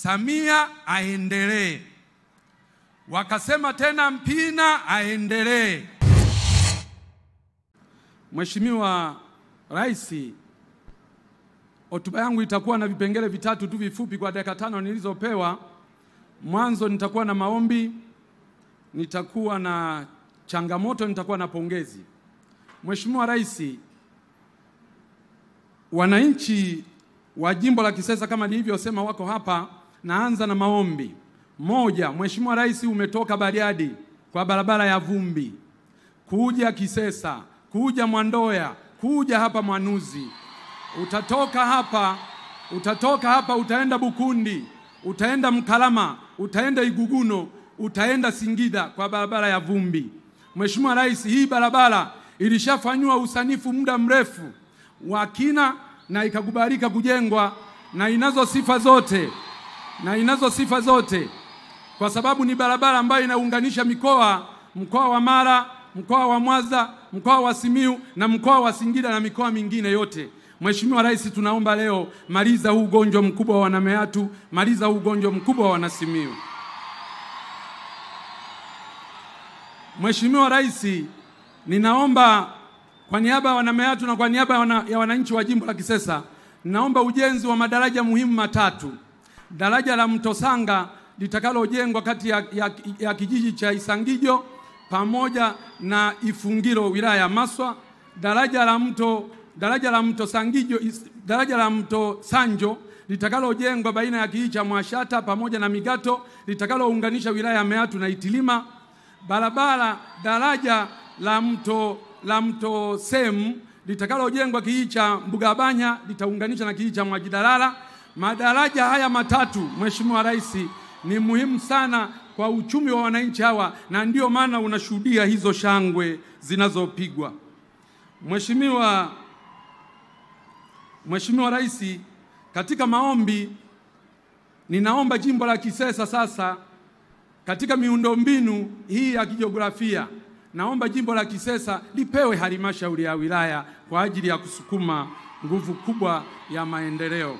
Samia aendelee. Wakasema tena Mpina aendelee. Mheshimiwa Rais, hotuba yangu itakuwa na vipengele vitatu tu vifupi kwa dakika 5 nilizopewa. Mwanzo nitakuwa na maombi, nitakuwa na changamoto, nitakuwa na pongezi. Mheshimiwa Rais, wananchi wa jimbo la Kisesa kama nilivyosema wako hapa. Naanza na maombi. Moja, Mheshimiwa Rais, umetoka Bariadi kwa barabara ya vumbi kuja Kisesa, kuja Mwandoya, kuja hapa Mwanuzi. Utatoka hapa utaenda Bukundi, utaenda Mkalama, utaenda Iguguno, utaenda Singida kwa barabara ya vumbi. Mheshimiwa Rais, hii barabara ilishafanywa usanifu muda mrefu wa kina na ikakubalika kujengwa na inazo sifa zote kwa sababu ni barabara ambayo inaunganisha mkoa wa Mara, mkoa wa Mwanza, mkoa wa Simiyu na mkoa wa Singida na mikoa mingine yote. Mheshimiwa Rais, tunaomba leo maliza huu ugonjwa mkubwa wa Wanameatu, maliza huu ugonjwa mkubwa wa Wanasimiyu. Mheshimiwa Rais, ninaomba kwa niaba ya Wanameatu na kwa niaba ya wananchi wa jimbo la Kisesa, naomba ujenzi wa madaraja muhimu 3. Daraja la Mto Sanga litakalojengwa kati ya kijiji cha Isangijo pamoja na Ifungiro wilaya ya Maswa. Daraja la Mto Sanjo litakalojengwa baina ya kijiji cha Mwashata pamoja na Migato litakalounganisha wilaya ya Meatu na Itilima. Daraja la Mto Semu litakalojengwa kijiji cha Mbugabanya litaunganisha na kijiji cha Mwajidalala. Madaraja haya 3, Mheshimiwa Rais, ni muhimu sana kwa uchumi wa wananchi hawa na ndio maana unashuhudia hizo shangwe zinazopigwa. Mheshimiwa Rais, katika maombi ninaomba jimbo la Kisesa sasa katika miundombinu hii ya kijiografia, naomba jimbo la Kisesa lipewe halmashauri ya wilaya kwa ajili ya kusukuma nguvu kubwa ya maendeleo.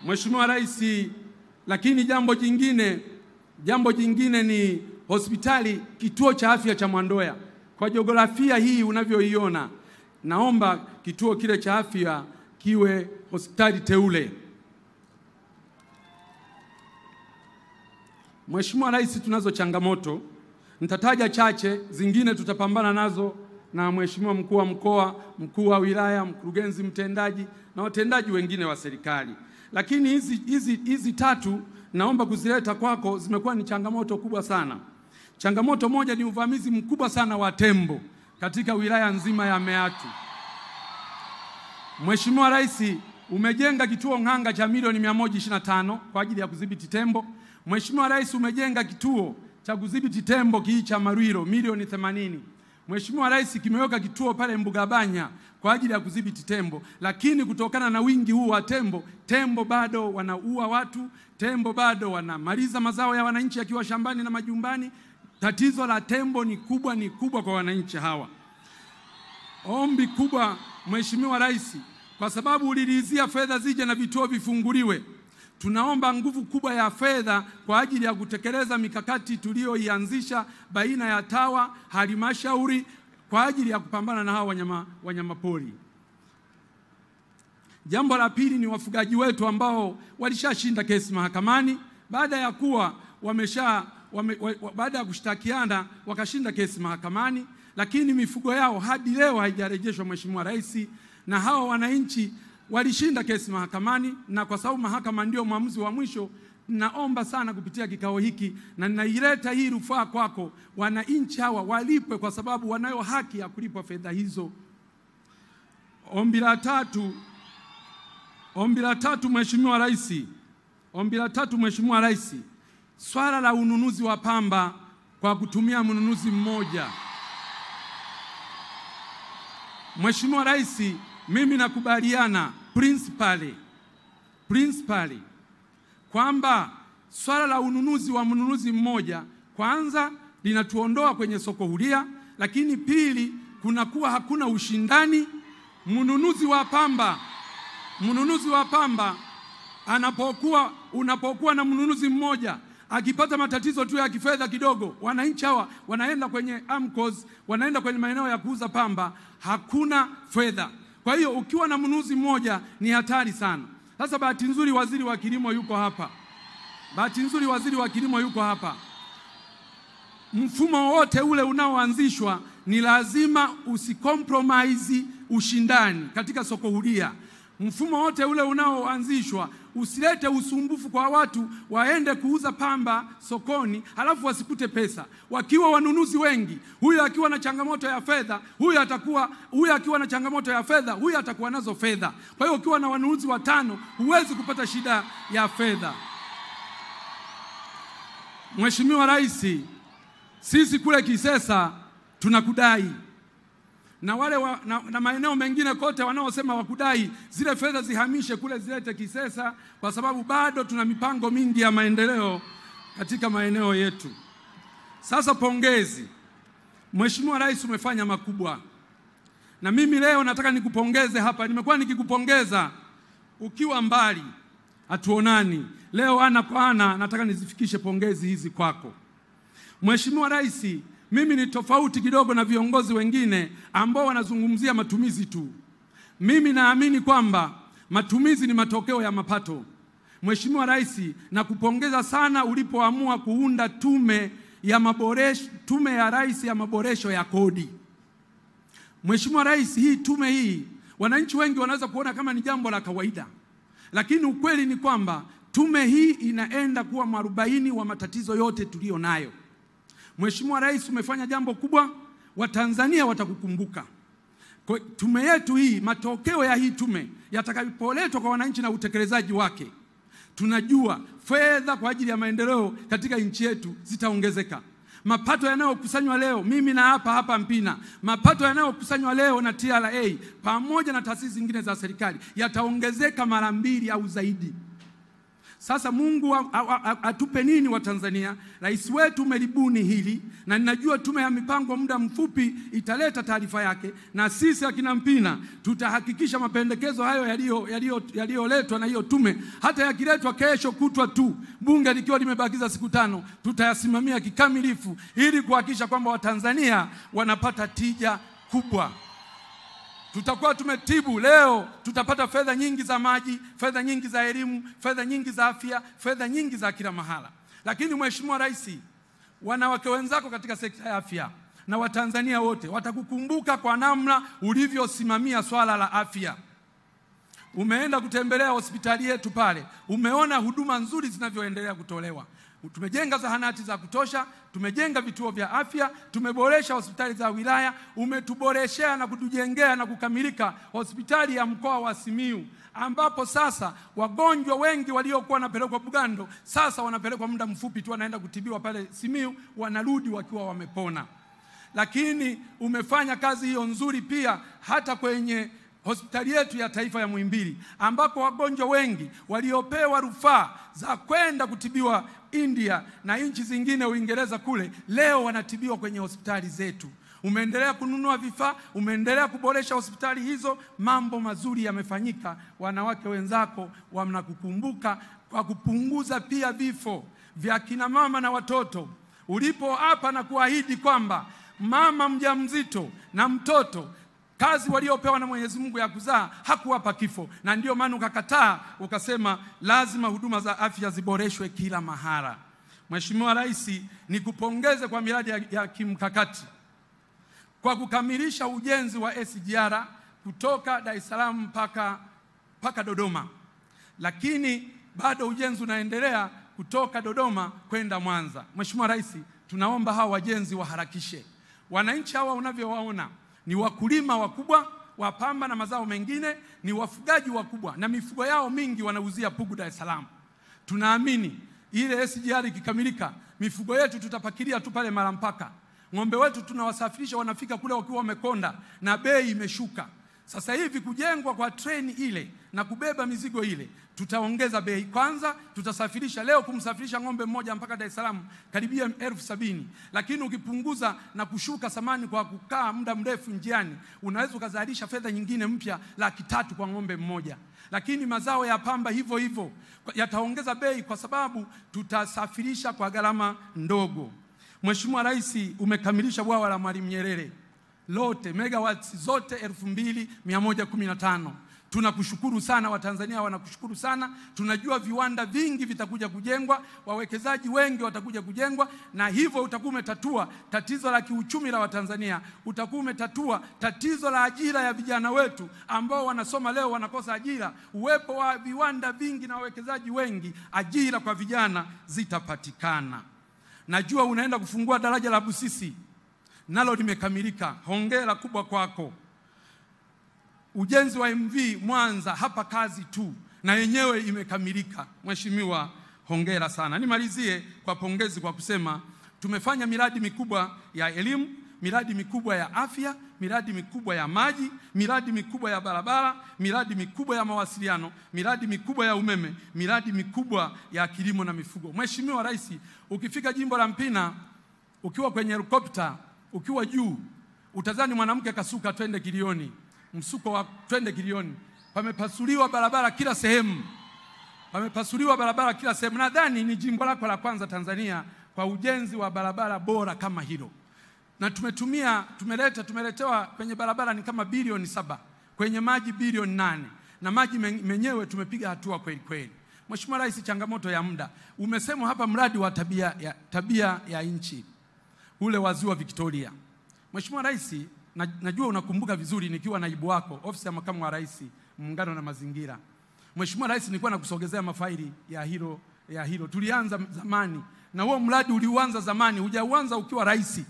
Mheshimiwa Rais, lakini jambo jingine ni hospitali, kituo cha afya cha Mwandoya. Kwa jiografia hii unavyoiona, naomba kituo kile cha afya kiwe hospitali teule. Mheshimiwa Rais, tunazo changamoto, nitataja chache, zingine tutapambana nazo na Mheshimiwa mkuu wa mkoa, mkuu wa wilaya, mkurugenzi mtendaji na watendaji wengine wa serikali. Lakini hizi 3 naomba kuzileta kwako, zimekuwa ni changamoto kubwa sana. Changamoto moja ni uvamizi mkubwa sana wa tembo katika wilaya nzima ya Meatu. Mheshimiwa Rais, umejenga kituo Ng'anga cha milioni 125 kwa ajili ya kudhibiti tembo. Mheshimiwa Rais, umejenga kituo cha kudhibiti tembo kijiji cha Marwiro milioni 80. Mheshimiwa Rais, kimeweka kituo pale Mbugabanya kwa ajili ya kudhibiti tembo, lakini kutokana na wingi huu wa tembo bado wanaua watu, tembo bado wanamaliza mazao ya wananchi yakiwa shambani na majumbani. Tatizo la tembo ni kubwa kwa wananchi hawa. Ombi kubwa Mheshimiwa Rais, kwa sababu uliridhia fedha zije na vituo vifunguliwe, tunaomba nguvu kubwa ya fedha kwa ajili ya kutekeleza mikakati tuliyoianzisha baina ya TAWA, halmashauri kwa ajili ya kupambana na hawa wanyama pori. Jambo la pili ni wafugaji wetu ambao walishashinda kesi mahakamani baada ya kushtakiana wakashinda kesi mahakamani, lakini mifugo yao hadi leo haijarejeshwa Mheshimiwa Rais, na hawa wananchi walishinda kesi mahakamani, na kwa sababu mahakama ndio mwamuzi wa mwisho, naomba sana kupitia kikao hiki na ninaileta hii rufaa kwako, wananchi hawa walipwe kwa sababu wanayo haki ya kulipwa fedha hizo. Ombi la tatu Mheshimiwa Rais, swala la ununuzi wa pamba kwa kutumia mnunuzi mmoja. Mheshimiwa Rais, mimi nakubaliana principally kwamba swala la ununuzi wa mnunuzi mmoja kwanza linatuondoa kwenye soko huria, lakini pili kunakuwa hakuna ushindani. Mnunuzi wa pamba unapokuwa na mnunuzi mmoja akipata matatizo tu ya kifedha kidogo, wananchi hawa wanaenda kwenye AMCOS, wanaenda kwenye maeneo ya kuuza pamba, hakuna fedha. Kwa hiyo ukiwa na mnunuzi mmoja ni hatari sana. Sasa bahati nzuri waziri wa kilimo yuko hapa. Mfumo wote ule unaoanzishwa ni lazima usicompromise ushindani katika soko huria. Mfumo wote ule unaoanzishwa usilete usumbufu kwa watu waende kuuza pamba sokoni halafu wasikute pesa. Wakiwa wanunuzi wengi, huyu akiwa na changamoto ya fedha, huyu akiwa na changamoto ya fedha, huyu atakuwa nazo fedha. Kwa hiyo ukiwa na wanunuzi 5 huwezi kupata shida ya fedha. Mheshimiwa Rais, sisi kule Kisesa tunakudai. Na wale na maeneo mengine kote wanaosema wakudai, zile fedha zihamishe kule zilete Kisesa, kwa sababu bado tuna mipango mingi ya maendeleo katika maeneo yetu. Sasa pongezi. Mheshimiwa Rais, umefanya makubwa. Na mimi leo nataka nikupongeze hapa. Nimekuwa nikikupongeza ukiwa mbali, hatuonani. Leo ana kwa ana nataka nizifikishe pongezi hizi kwako. Mheshimiwa Rais, mimi ni tofauti kidogo na viongozi wengine ambao wanazungumzia matumizi tu. Mimi naamini kwamba matumizi ni matokeo ya mapato. Mheshimiwa Rais, nakupongeza sana ulipoamua kuunda tume ya Rais ya maboresho ya kodi. Mheshimiwa Rais, hii tume hii wananchi wengi wanaweza kuona kama ni jambo la kawaida. Lakini ukweli ni kwamba tume hii inaenda kuwa mwarobaini wa matatizo yote tulio nayo. Mheshimiwa Rais, umefanya jambo kubwa, Watanzania watakukumbuka. Kwa tume yetu hii, matokeo ya hii tume yatakapoletwa kwa wananchi na utekelezaji wake, tunajua fedha kwa ajili ya maendeleo katika nchi yetu zitaongezeka. Mapato yanayokusanywa leo, mimi na hapa Mpina, mapato yanayokusanywa leo na TRA pamoja na taasisi zingine za serikali yataongezeka mara 2 au zaidi. Sasa Mungu atupe nini wa Tanzania? Rais wetu umelibuni hili, na ninajua tume ya mipango muda mfupi italeta taarifa yake, na sisi akina Mpina tutahakikisha mapendekezo hayo yaliyoletwa na hiyo tume, hata yakiletwa kesho kutwa tu, bunge likiwa limebakiza siku 5, tutayasimamia kikamilifu ili kuhakikisha kwamba Watanzania wanapata tija kubwa. Tutakuwa tumetibu leo, tutapata fedha nyingi za maji, fedha nyingi za elimu, fedha nyingi za afya, fedha nyingi za kila mahala. Lakini Mheshimiwa Rais, wanawake wenzako katika sekta ya afya na Watanzania wote watakukumbuka kwa namna ulivyosimamia swala la afya. Umeenda kutembelea hospitali yetu pale, umeona huduma nzuri zinavyoendelea kutolewa. Tumejenga zahanati za kutosha, tumejenga vituo vya afya, tumeboresha hospitali za wilaya, umetuboreshea na kutujengea na kukamilika hospitali ya mkoa wa Simiyu, ambapo sasa wagonjwa wengi waliokuwa wanapelekwa Bugando sasa wanapelekwa muda mfupi tu wanaenda kutibiwa pale Simiyu, wanarudi wakiwa wamepona. Lakini umefanya kazi hiyo nzuri pia hata kwenye hospitali yetu ya taifa ya Muhimbili, ambapo wagonjwa wengi waliopewa rufaa za kwenda kutibiwa India na nchi zingine, Uingereza kule, leo wanatibiwa kwenye hospitali zetu. Umeendelea kununua vifaa, umeendelea kuboresha hospitali hizo, mambo mazuri yamefanyika. Wanawake wenzako wanakukumbuka kwa kupunguza pia vifo vya kina mama na watoto. Ulipo hapa na kuahidi kwamba mama mjamzito na mtoto kazi waliopewa na Mwenyezi Mungu ya kuzaa hakuwapa kifo, na ndio maana ukakataa, ukasema lazima huduma za afya ziboreshwe kila mahara. Mheshimiwa Rais, nikupongeze kwa miradi ya kimkakati kwa kukamilisha ujenzi wa SGR kutoka Dar es Salaam mpaka Dodoma. Lakini bado ujenzi unaendelea kutoka Dodoma kwenda Mwanza. Mheshimiwa Rais, tunaomba hawa wajenzi waharakishe. Wananchi hawa unavyowaona ni wakulima wakubwa wa pamba na mazao mengine, ni wafugaji wakubwa na mifugo yao mingi wanauzia Pugu Dar es Salaam. Tunaamini ile SGR ikikamilika, mifugo yetu tutapakilia tu pale mara mpaka. Ng'ombe wetu tunawasafirisha wanafika kule wakiwa wamekonda na bei imeshuka. Sasa hivi kujengwa kwa treni ile na kubeba mizigo ile, tutaongeza bei. Kwanza tutasafirisha, leo kumsafirisha ng'ombe mmoja mpaka Dar es Salaam karibia 70,000, lakini ukipunguza na kushuka samani kwa kukaa muda mrefu njiani, unaweza ukazalisha fedha nyingine mpya 300,000 kwa ng'ombe mmoja. Lakini mazao ya pamba hivyo hivyo yataongeza bei kwa sababu tutasafirisha kwa gharama ndogo. Mheshimiwa Rais, umekamilisha bwawa la Mwalimu Nyerere lote, megawatts zote 2115. Tunakushukuru sana, Watanzania wanakushukuru sana. Tunajua viwanda vingi vitakuja kujengwa, wawekezaji wengi watakuja kujengwa, na hivyo utakuwa umetatua tatizo la kiuchumi la Watanzania. Utakuwa umetatua tatizo la ajira ya vijana wetu ambao wanasoma leo wanakosa ajira. Uwepo wa viwanda vingi na wawekezaji wengi, ajira kwa vijana zitapatikana. Najua unaenda kufungua daraja la Busisi, nalo limekamilika. Hongera kubwa kwako. Ujenzi wa MV Mwanza hapa kazi tu, na yenyewe imekamilika. Mheshimiwa, hongera sana. Nimalizie kwa pongezi kwa kusema tumefanya miradi mikubwa ya elimu, miradi mikubwa ya afya, miradi mikubwa ya maji, miradi mikubwa ya barabara, miradi mikubwa ya mawasiliano, miradi mikubwa ya umeme, miradi mikubwa ya kilimo na mifugo. Mheshimiwa Rais, ukifika jimbo la Mpina, ukiwa kwenye helikopta, ukiwa juu, utazani mwanamke kasuka twende Kilioni. Msuko wa twende Kilioni. Pamepasuliwa barabara kila sehemu. Pamepasuliwa barabara kila sehemu. Nadhani ni jimbo lako la kwanza Tanzania kwa ujenzi wa barabara bora kama hilo. Na tumeletewa kwenye barabara ni kama bilioni 7, kwenye maji bilioni 8. Na maji menyewe tumepiga hatua kweli kweli. Mheshimiwa Rais, changamoto ya muda. Umesema hapa mradi wa tabia ya nchi ule wa Ziwa Victoria. Mheshimiwa Rais, najua unakumbuka vizuri nikiwa naibu wako ofisi ya makamu wa rais muungano na mazingira. Mheshimiwa Rais, nilikuwa nakusogezea mafaili ya hilo. Tulianza zamani na huo mradi uliuanza zamani, hujauanza ukiwa rais.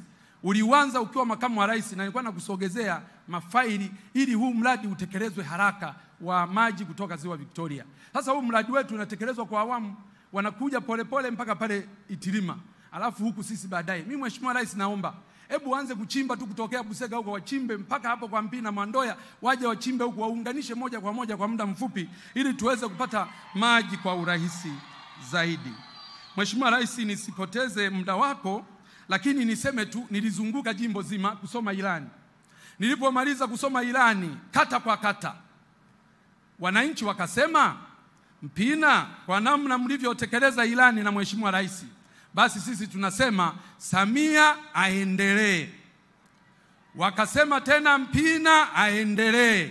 Uliuanza ukiwa makamu wa rais, na nilikuwa nakusogezea mafaili ili huu mradi utekelezwe haraka wa maji kutoka Ziwa Victoria. Sasa huu mradi wetu unatekelezwa kwa awamu, wanakuja polepole mpaka pale Itilima. Alafu huku sisi baadaye. Mimi Mheshimiwa Rais, naomba hebu anze kuchimba tu kutokea Busega huko, wachimbe mpaka hapo kwa Mpina Mwandoya, waje wachimbe huko, waunganishe moja kwa moja kwa muda mfupi ili tuweze kupata maji kwa urahisi zaidi. Mheshimiwa Rais, nisipoteze muda wako, lakini niseme tu nilizunguka jimbo zima kusoma ilani. Nilipomaliza kusoma ilani kata kwa kata, wananchi wakasema, Mpina, kwa namna mlivyotekeleza ilani na Mheshimiwa Rais, basi sisi tunasema Samia aendelee. Wakasema tena Mpina aendelee.